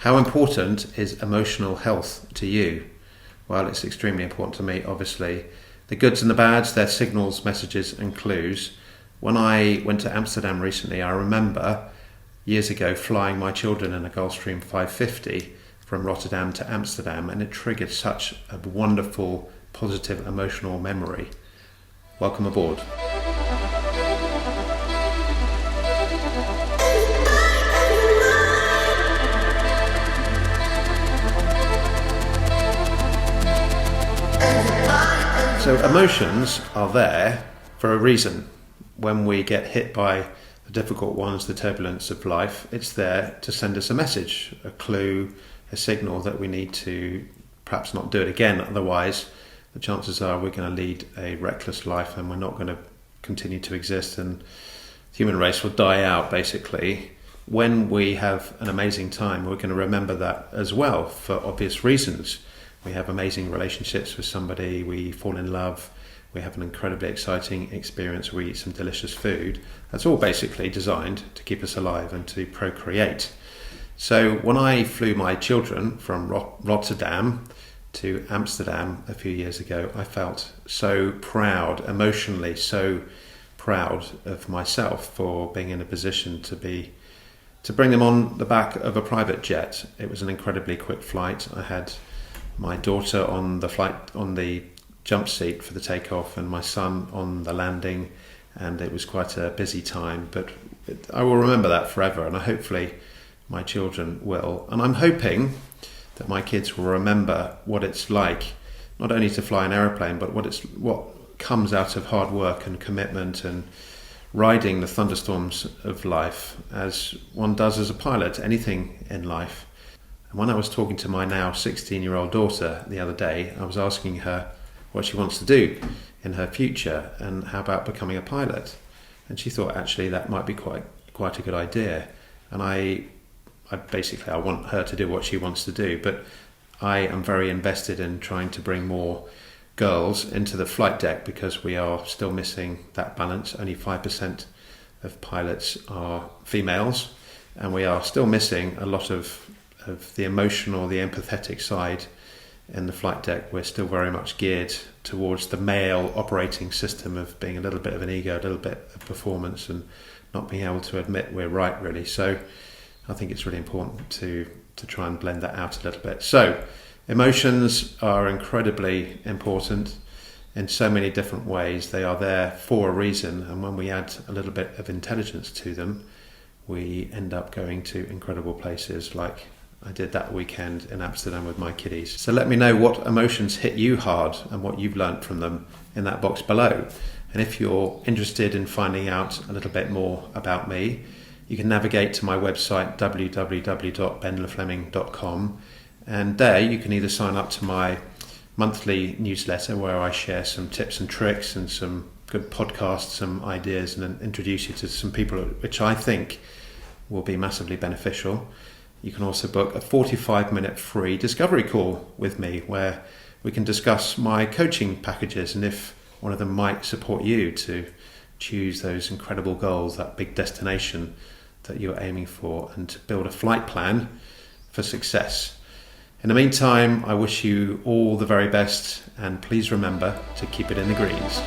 How important is emotional health to you? Well, it's extremely important to me, obviously. The goods and the bads, they're signals, messages and clues. When I went to Amsterdam recently, I remember years ago flying my children in a Gulfstream 550 from Rotterdam to Amsterdam, and it triggered such a wonderful, positive, emotional memory. Welcome aboard. So emotions are there for a reason. When we get hit by the difficult ones, the turbulence of life, it's there to send us a message, a clue, a signal that we need to perhaps not do it again. Otherwise, the chances are we're going to lead a reckless life and we're not going to continue to exist, and the human race will die out, basically. When we have an amazing time, we're going to remember that as well for obvious reasons. We have amazing relationships with somebody, we fall in love, we have an incredibly exciting experience, we eat some delicious food. That's all basically designed to keep us alive and to procreate. So when I flew my children from Rotterdam to Amsterdam a few years ago, I felt so proud, emotionally so proud of myself for being in a position to bring them on the back of a private jet. It was an incredibly quick flight. I had my daughter on the flight, on the jump seat for the takeoff, and my son on the landing, and it was quite a busy time, but I will remember that forever, and hopefully my children will. And I'm hoping that my kids will remember what it's like not only to fly an aeroplane, but what comes out of hard work and commitment and riding the thunderstorms of life, as one does as a pilot, anything in life. When I was talking to my now 16-year-old daughter the other day, I was asking her what she wants to do in her future and how about becoming a pilot. And she thought actually that might be quite a good idea. And I want her to do what she wants to do, but I am very invested in trying to bring more girls into the flight deck because we are still missing that balance. Only 5% of pilots are females, and we are still missing a lot of the emotional, the empathetic side in the flight deck. We're still very much geared towards the male operating system of being a little bit of an ego, a little bit of performance, and not being able to admit we're right, really. So I think it's really important to try and blend that out a little bit. So emotions are incredibly important in so many different ways. They are there for a reason, and when we add a little bit of intelligence to them, we end up going to incredible places like I did that weekend in Amsterdam with my kiddies. So let me know what emotions hit you hard and what you've learnt from them in that box below. And if you're interested in finding out a little bit more about me, you can navigate to my website www.benlefleming.com, and there you can either sign up to my monthly newsletter where I share some tips and tricks and some good podcasts, some ideas, and then introduce you to some people which I think will be massively beneficial. You can also book a 45-minute free discovery call with me where we can discuss my coaching packages and if one of them might support you to choose those incredible goals, that big destination that you're aiming for, and to build a flight plan for success. In the meantime, I wish you all the very best, and please remember to keep it in the greens.